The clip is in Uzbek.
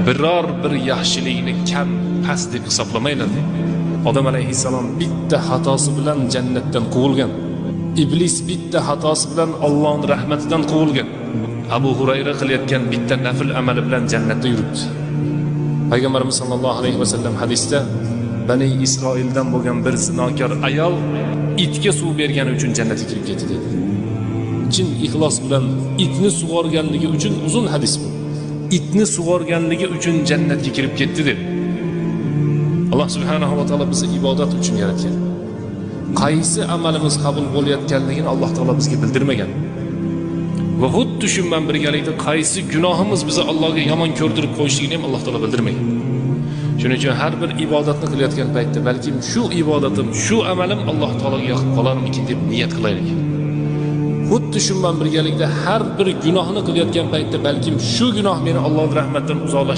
biror bir yaxshilikni kam past deb hisoblamaylar. Odam alayhissalom bitta xatosi bilan jannatdan quvilgan. Iblis bitta xatosi bilan Allohning rahmatidan quvilgan. Abu Hurayra qilayotgan bitta nafl amali bilan jannatda yuribdi. Payg'ambarimiz sollallohu alayhi vasallam hadisda Bani Isroildan bo'lgan bir zinokor ayol itga suv bergani uchun jannatga kirib ketdi dedi. Chin ixlos bilan itni sug'organligi uchun uzun hadis bu. Itni sug'organligi uchun jannatga kirib ketdi dedi. Alloh subhanahu va taolo bizni ibodat uchun yaratgan. Qaysi amalimiz qabul bo'layotganligini Alloh taolo bizga bildirmagan. Va xuddi shu bilan birgalikda qaysi gunohimiz bizni Allohga yomon ko'rdirib qo'yishligini ham Alloh taolo bildirmagan. Shuning uchun har bir ibodatni qilayotgan paytda balkim shu ibodatim, shu amalim Alloh taologa yoqib qolarmikin deb niyat qilaylik. Xuddi shu bilan birgalikda har bir gunohni qilayotgan paytda balkim shu gunoh meni Allohning rahmatidan uzoqlashtiradi